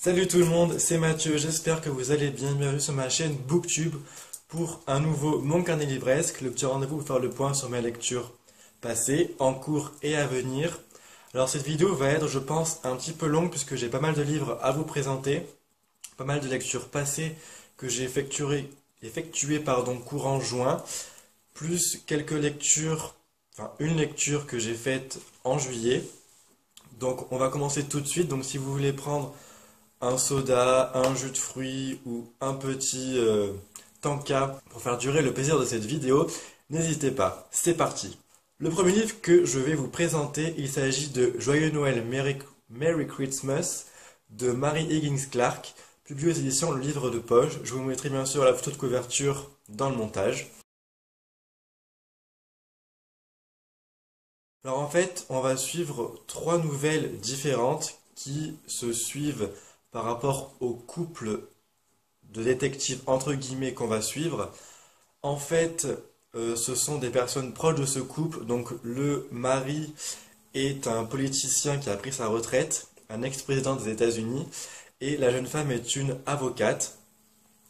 Salut tout le monde, c'est Mathieu, j'espère que vous allez bien. Bienvenue sur ma chaîne Booktube pour un nouveau Mon Carnet Livresque, le petit rendez-vous pour faire le point sur mes lectures passées, en cours et à venir. Alors cette vidéo va être, je pense, un petit peu longue puisque j'ai pas mal de livres à vous présenter, pas mal de lectures passées que j'ai effectuées courant juin, plus quelques lectures, enfin une lecture que j'ai faite en juillet. Donc on va commencer tout de suite, donc si vous voulez prendre un soda, un jus de fruits ou un petit tanka pour faire durer le plaisir de cette vidéo, n'hésitez pas. C'est parti. Le premier livre que je vais vous présenter, il s'agit de Joyeux Noël, Merry Christmas de Mary Higgins Clark, publié aux éditions Le Livre de Poche. Je vous mettrai bien sûr la photo de couverture dans le montage. Alors en fait, on va suivre trois nouvelles différentes qui se suivent par rapport au couple de détectives entre guillemets qu'on va suivre. En fait, ce sont des personnes proches de ce couple. Donc le mari est un politicien qui a pris sa retraite, un ex-président des États-Unis, et la jeune femme est une avocate.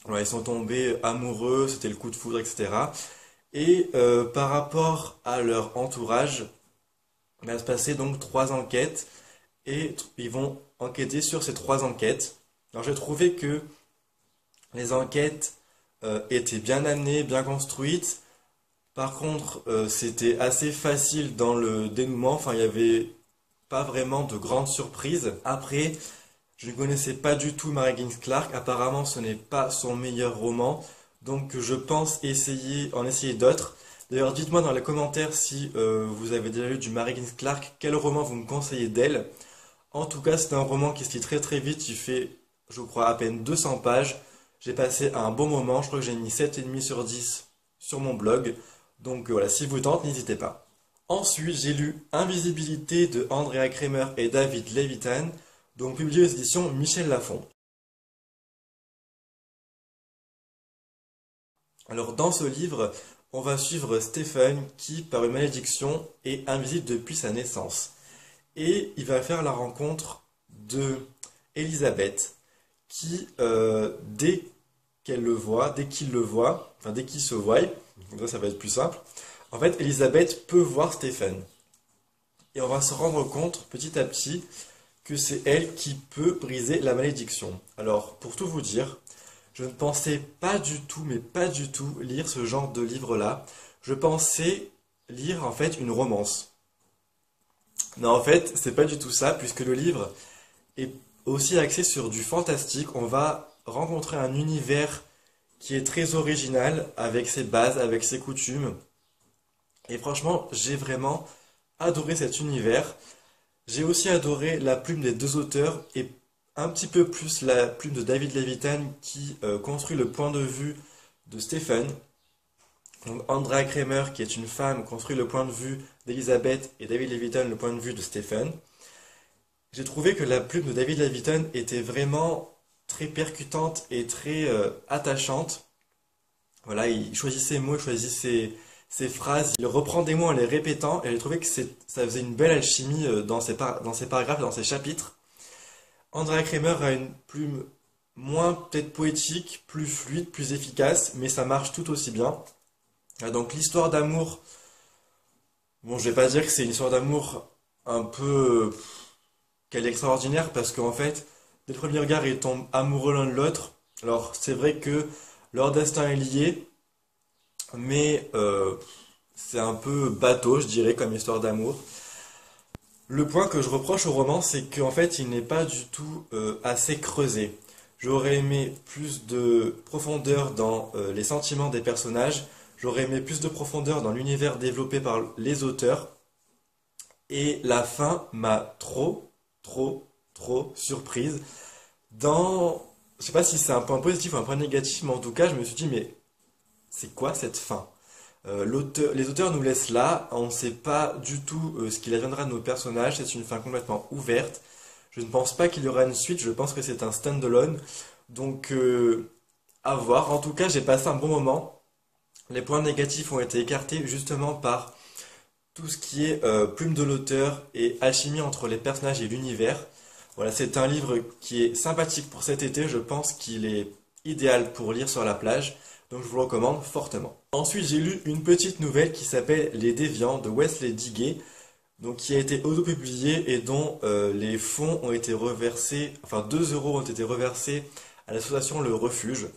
Voilà, ils sont tombés amoureux, c'était le coup de foudre, etc. Et par rapport à leur entourage, il va se passer donc trois enquêtes et ils vont enquêter sur ces trois enquêtes. Alors j'ai trouvé que les enquêtes étaient bien amenées, bien construites. Par contre, c'était assez facile dans le dénouement. Enfin, il n'y avait pas vraiment de grandes surprises. Après, je ne connaissais pas du tout Mary Higgins Clark. Apparemment, ce n'est pas son meilleur roman. Donc, je pense en essayer d'autres. D'ailleurs, dites-moi dans les commentaires si vous avez déjà lu du Mary Higgins Clark, quel roman vous me conseillez d'elle. En tout cas, c'est un roman qui se lit très très vite. Il fait, je crois, à peine 200 pages. J'ai passé un bon moment. Je crois que j'ai mis 7,5 sur 10 sur mon blog. Donc voilà, si vous tente, n'hésitez pas. Ensuite, j'ai lu Invisibilité de Andrea Cremer et David Levitan, donc publié aux éditions Michel Lafon. Alors dans ce livre, on va suivre Stephen qui, par une malédiction, est invisible depuis sa naissance. Et il va faire la rencontre de Elisabeth qui, dès qu'il le voit, enfin dès qu'il se voit, comme ça va être plus simple, en fait Elisabeth peut voir Stephen. Et on va se rendre compte petit à petit que c'est elle qui peut briser la malédiction. Alors pour tout vous dire, je ne pensais pas du tout, mais pas du tout, lire ce genre de livre-là. Je pensais lire en fait une romance. Non, en fait, c'est pas du tout ça, puisque le livre est aussi axé sur du fantastique. On va rencontrer un univers qui est très original, avec ses bases, avec ses coutumes. Et franchement, j'ai vraiment adoré cet univers. J'ai aussi adoré la plume des deux auteurs et un petit peu plus la plume de David Levitan qui construit le point de vue de Stephen. Donc Andrea Cremer, qui est une femme, construit le point de vue d'Elisabeth et David Levitan le point de vue de Stephen. J'ai trouvé que la plume de David Levitan était vraiment très percutante et très attachante. Voilà, il choisit ses mots, il choisit ses phrases, il reprend des mots en les répétant, et j'ai trouvé que ça faisait une belle alchimie dans ses paragraphes, dans ses chapitres. Andrea Cremer a une plume moins peut-être poétique, plus fluide, plus efficace, mais ça marche tout aussi bien. Donc l'histoire d'amour, bon, je vais pas dire que c'est une histoire d'amour un peu qu'elle est extraordinaire, parce qu'en fait, dès le premier regard, ils tombent amoureux l'un de l'autre. Alors c'est vrai que leur destin est lié, mais c'est un peu bateau, je dirais, comme histoire d'amour. Le point que je reproche au roman, c'est qu'en fait, il n'est pas du tout assez creusé. J'aurais aimé plus de profondeur dans les sentiments des personnages, j'aurais aimé plus de profondeur dans l'univers développé par les auteurs, et la fin m'a trop surprise. Je sais pas si c'est un point positif ou un point négatif, mais en tout cas, je me suis dit, mais c'est quoi cette fin? Les auteurs nous laissent là, on ne sait pas du tout ce qu'il adviendra de nos personnages, c'est une fin complètement ouverte. Je ne pense pas qu'il y aura une suite, je pense que c'est un stand-alone. Donc, à voir. En tout cas, j'ai passé un bon moment. Les points négatifs ont été écartés justement par tout ce qui est plume de l'auteur et alchimie entre les personnages et l'univers. Voilà, c'est un livre qui est sympathique pour cet été. Je pense qu'il est idéal pour lire sur la plage. Donc je vous le recommande fortement. Ensuite, j'ai lu une petite nouvelle qui s'appelle Les Déviants de Wesley Diguet, donc qui a été auto-publiée et dont les fonds ont été reversés, enfin 2 euros ont été reversés à l'association Le Refuge.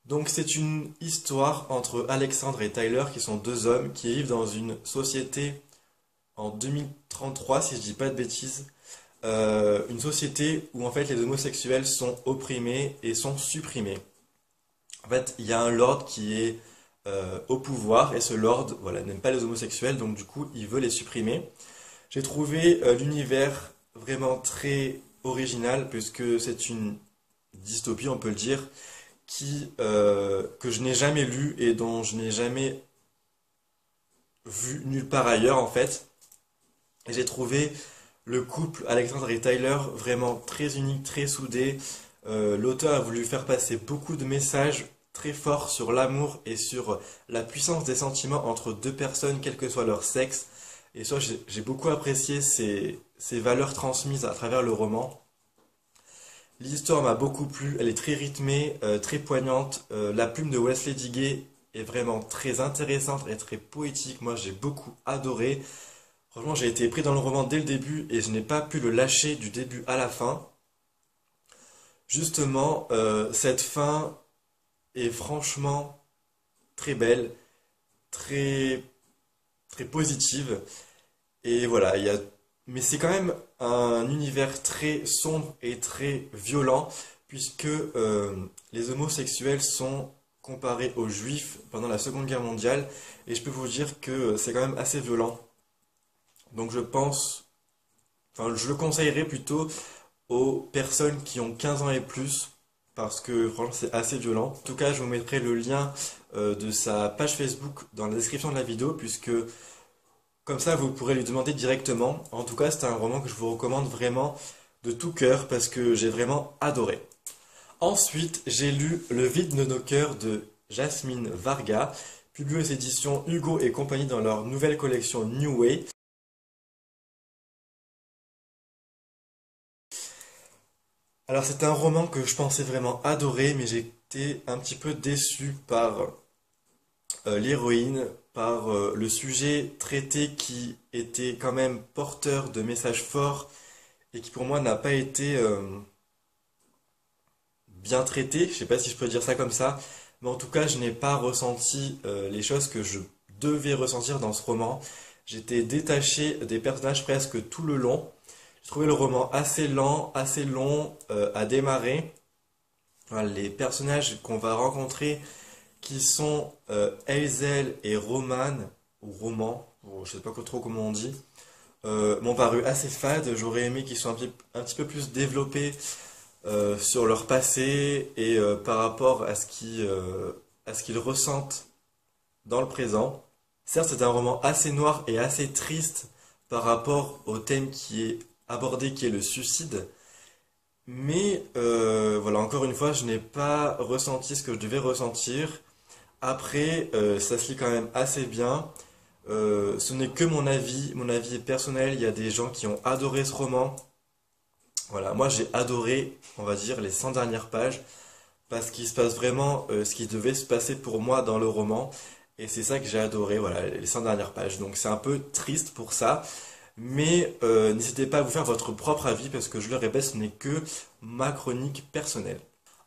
Donc c'est une histoire entre Alexandre et Tyler qui sont deux hommes qui vivent dans une société en 2033 si je dis pas de bêtises. Une société où en fait les homosexuels sont opprimés et sont supprimés. En fait, il y a un lord qui est au pouvoir et ce lord, voilà, n'aime pas les homosexuels, donc du coup, il veut les supprimer. J'ai trouvé l'univers vraiment très original puisque c'est une dystopie, on peut le dire, que je n'ai jamais lu et dont je n'ai jamais vu nulle part ailleurs en fait. Et j'ai trouvé le couple Alexandre et Tyler vraiment très unique, très soudé. L'auteur a voulu faire passer beaucoup de messages très forts sur l'amour et sur la puissance des sentiments entre deux personnes, quel que soit leur sexe. Et ça, j'ai beaucoup apprécié ces valeurs transmises à travers le roman. L'histoire m'a beaucoup plu, elle est très rythmée, très poignante. La plume de Wesley Diguet est vraiment très intéressante et très poétique. Moi, j'ai beaucoup adoré. Franchement, j'ai été pris dans le roman dès le début et je n'ai pas pu le lâcher du début à la fin. Justement, cette fin est franchement très belle, très, très positive. Et voilà, mais c'est quand même un univers très sombre et très violent, puisque les homosexuels sont comparés aux juifs pendant la Seconde Guerre mondiale, et je peux vous dire que c'est quand même assez violent. Donc je le conseillerais plutôt aux personnes qui ont 15 ans et plus, parce que franchement c'est assez violent. En tout cas, je vous mettrai le lien de sa page Facebook dans la description de la vidéo, puisque comme ça vous pourrez lui demander directement. En tout cas, c'est un roman que je vous recommande vraiment de tout cœur, parce que j'ai vraiment adoré. Ensuite, j'ai lu Le vide de nos cœurs de Jasmine Varga, publié aux éditions Hugo et compagnie dans leur nouvelle collection New Way. Alors c'est un roman que je pensais vraiment adorer, mais j'ai été un petit peu déçu par l'héroïne, par le sujet traité qui était quand même porteur de messages forts et qui pour moi n'a pas été bien traité. Je sais pas si je peux dire ça comme ça, mais en tout cas je n'ai pas ressenti les choses que je devais ressentir dans ce roman. J'étais détaché des personnages presque tout le long. J'ai trouvé le roman assez lent, assez long à démarrer. Voilà, les personnages qu'on va rencontrer, qui sont Hazel et Roman, ou Roman, je sais pas trop comment on dit, m'ont paru assez fades. J'aurais aimé qu'ils soient un petit peu plus développés sur leur passé et par rapport à ce qu'ils ressentent dans le présent. Certes, c'est un roman assez noir et assez triste par rapport au thème qui est abordé, qui est le suicide. Mais voilà, encore une fois, je n'ai pas ressenti ce que je devais ressentir. Après, ça se lit quand même assez bien. Ce n'est que mon avis est personnel. Il y a des gens qui ont adoré ce roman. Voilà, moi j'ai adoré, on va dire, les 100 dernières pages, parce qu'il se passe vraiment ce qui devait se passer pour moi dans le roman. Et c'est ça que j'ai adoré, voilà, les 100 dernières pages. Donc c'est un peu triste pour ça. Mais n'hésitez pas à vous faire votre propre avis parce que je le répète, ce n'est que ma chronique personnelle.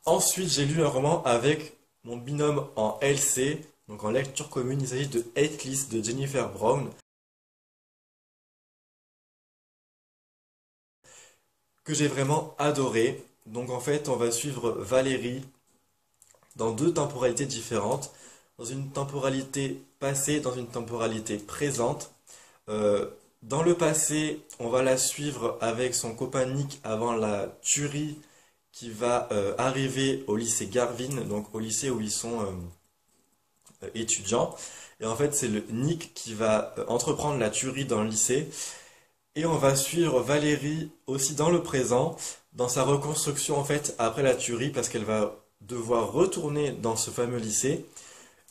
Ensuite, j'ai lu un roman avec mon binôme en LC, donc en lecture commune. Il s'agit de Hate List de Jennifer Brown, que j'ai vraiment adoré. Donc en fait, on va suivre Valérie dans deux temporalités différentes, dans une temporalité passée, dans une temporalité présente. Dans le passé, on va la suivre avec son copain Nick avant la tuerie qui va arriver au lycée Garvin, donc au lycée où ils sont étudiants. Et en fait, c'est le Nick qui va entreprendre la tuerie dans le lycée. Et on va suivre Valérie aussi dans le présent, dans sa reconstruction en fait après la tuerie, parce qu'elle va devoir retourner dans ce fameux lycée.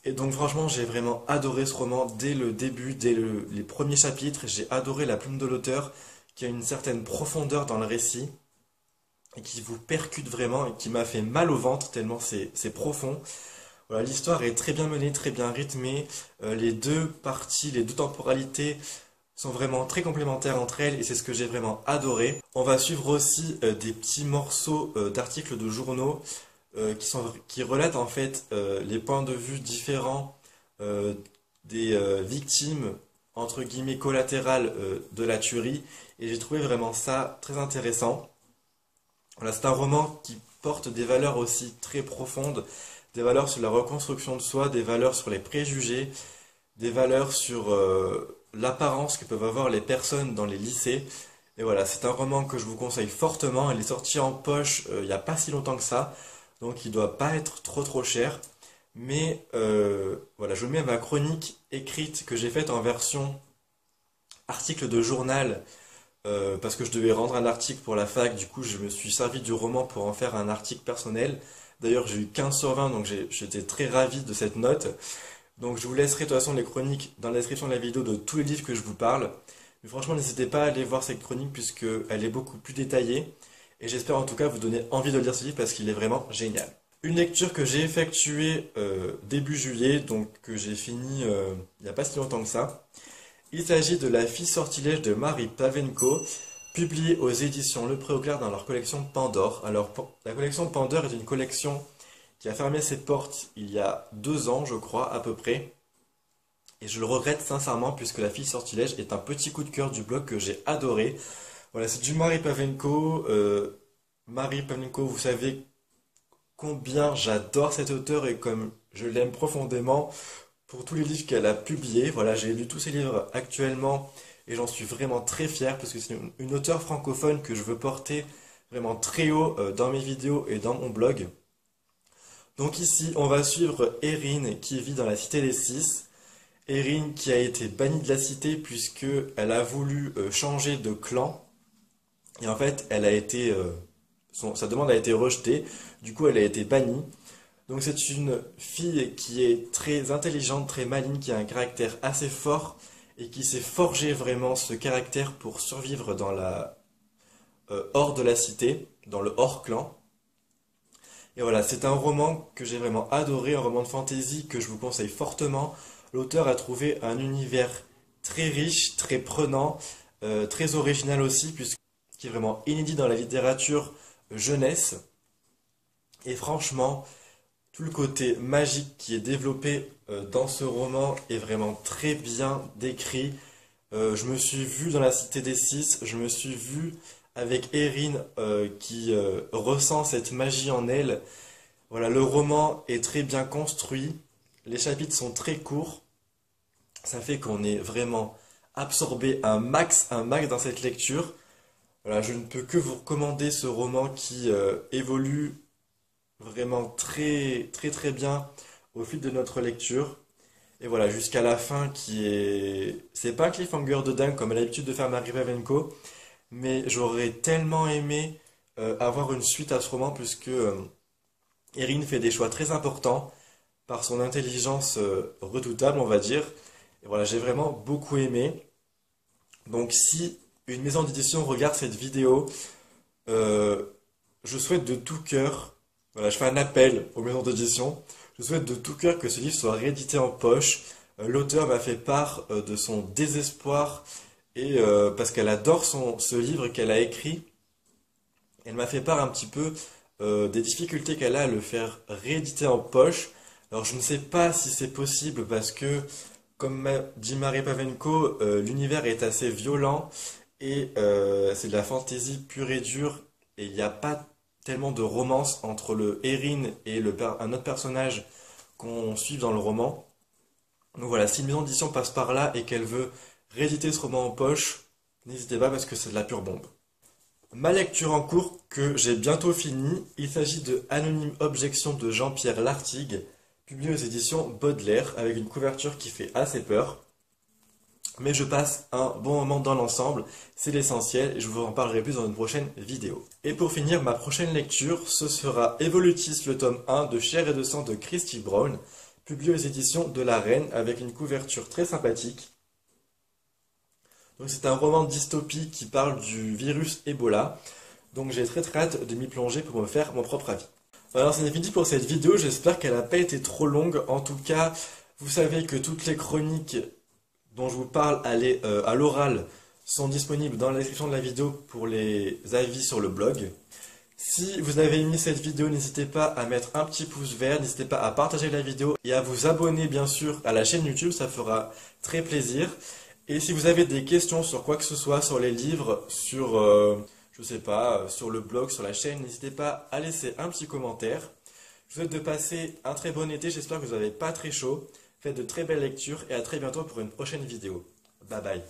Et donc franchement, j'ai vraiment adoré ce roman dès le début, les premiers chapitres. J'ai adoré la plume de l'auteur qui a une certaine profondeur dans le récit et qui vous percute vraiment et qui m'a fait mal au ventre tellement c'est profond. Voilà, l'histoire est très bien menée, très bien rythmée. Les deux parties, les deux temporalités sont vraiment très complémentaires entre elles et c'est ce que j'ai vraiment adoré. On va suivre aussi des petits morceaux d'articles de journaux qui relatent en fait les points de vue différents euh, des victimes entre guillemets collatérales de la tuerie et j'ai trouvé vraiment ça très intéressant. Voilà, c'est un roman qui porte des valeurs aussi très profondes, des valeurs sur la reconstruction de soi, des valeurs sur les préjugés, des valeurs sur l'apparence que peuvent avoir les personnes dans les lycées. Et voilà, c'est un roman que je vous conseille fortement. Il est sorti en poche il n'y a pas si longtemps que ça, donc il ne doit pas être trop cher. Mais voilà, je mets ma chronique écrite que j'ai faite en version article de journal parce que je devais rendre un article pour la fac. Du coup, je me suis servi du roman pour en faire un article personnel. D'ailleurs, j'ai eu 15 sur 20, donc j'étais très ravi de cette note. Donc je vous laisserai de toute façon les chroniques dans la description de la vidéo de tous les livres que je vous parle. Mais franchement, n'hésitez pas à aller voir cette chronique puisqu'elle est beaucoup plus détaillée. Et j'espère en tout cas vous donner envie de lire ce livre parce qu'il est vraiment génial. Une lecture que j'ai effectuée début juillet, donc que j'ai fini il n'y a pas si longtemps que ça. Il s'agit de La fille sortilège de Marie Pavenko, publiée aux éditions Le Pré au Clair dans leur collection Pandore. Alors la collection Pandore est une collection qui a fermé ses portes il y a 2 ans, je crois, à peu près. Et je le regrette sincèrement puisque La fille sortilège est un petit coup de cœur du blog que j'ai adoré. Voilà, c'est du Marie Pavenko. Marie Pavenko, vous savez combien j'adore cet auteur et comme je l'aime profondément pour tous les livres qu'elle a publiés. Voilà, j'ai lu tous ses livres actuellement et j'en suis vraiment très fier parce que c'est une auteure francophone que je veux porter vraiment très haut dans mes vidéos et dans mon blog. Donc ici, on va suivre Erin qui vit dans la cité des Six. Erin qui a été bannie de la cité puisque elle a voulu changer de clan. Et en fait, sa demande a été rejetée. Du coup, elle a été bannie. Donc c'est une fille qui est très intelligente, très maligne, qui a un caractère assez fort et qui s'est forgé vraiment ce caractère pour survivre dans hors de la cité, dans le hors clan. Et voilà, c'est un roman que j'ai vraiment adoré, un roman de fantasy que je vous conseille fortement. L'auteur a trouvé un univers très riche, très prenant, très original aussi, puisqu'il est vraiment inédit dans la littérature jeunesse. Et franchement, tout le côté magique qui est développé dans ce roman est vraiment très bien décrit. Je me suis vu dans la Cité des Six, je me suis vu avec Erin qui ressent cette magie en elle. Voilà, le roman est très bien construit, les chapitres sont très courts, ça fait qu'on est vraiment absorbé un max dans cette lecture. Voilà, je ne peux que vous recommander ce roman qui évolue vraiment très bien au fil de notre lecture. Et voilà, jusqu'à la fin qui est... C'est pas un cliffhanger de dingue comme elle a l'habitude de faire Marie Pavenko, mais j'aurais tellement aimé avoir une suite à ce roman puisque Erin fait des choix très importants par son intelligence redoutable, on va dire. Et voilà, j'ai vraiment beaucoup aimé. Donc si une maison d'édition regarde cette vidéo, je souhaite de tout cœur, voilà, je fais un appel aux maisons d'édition, je souhaite de tout cœur que ce livre soit réédité en poche. L'auteur m'a fait part de son désespoir et parce qu'elle adore ce livre qu'elle a écrit, elle m'a fait part un petit peu des difficultés qu'elle a à le faire rééditer en poche. Alors je ne sais pas si c'est possible parce que, comme m'a dit Marie Pavenko, l'univers est assez violent et c'est de la fantaisie pure et dure et il n'y a pas tellement de romance entre le Erin et un autre personnage qu'on suit dans le roman. Donc voilà, si une maison d'édition passe par là et qu'elle veut rééditer ce roman en poche, n'hésitez pas parce que c'est de la pure bombe. Ma lecture en cours que j'ai bientôt finie, il s'agit de Anonyme Objection de Jean-Pierre Lartigue, publié aux éditions Baudelaire, avec une couverture qui fait assez peur. Mais je passe un bon moment dans l'ensemble, c'est l'essentiel et je vous en parlerai plus dans une prochaine vidéo. Et pour finir, ma prochaine lecture, ce sera Evolutis, le tome 1 de Chair et de sang de Christy Brown, publié aux éditions de La Reine avec une couverture très sympathique. Donc c'est un roman de dystopie qui parle du virus Ebola. Donc j'ai très très hâte de m'y plonger pour me faire mon propre avis. Alors c'est fini pour cette vidéo, j'espère qu'elle n'a pas été trop longue. En tout cas, vous savez que toutes les chroniques dont je vous parle à l'oral sont disponibles dans la description de la vidéo pour les avis sur le blog. Si vous avez aimé cette vidéo, n'hésitez pas à mettre un petit pouce vert, n'hésitez pas à partager la vidéo et à vous abonner bien sûr à la chaîne YouTube, ça fera très plaisir. Et si vous avez des questions sur quoi que ce soit, sur les livres, sur, je sais pas, sur le blog, sur la chaîne, n'hésitez pas à laisser un petit commentaire. Je vous souhaite de passer un très bon été, j'espère que vous n'avez pas très chaud. Faites de très belles lectures et à très bientôt pour une prochaine vidéo. Bye bye.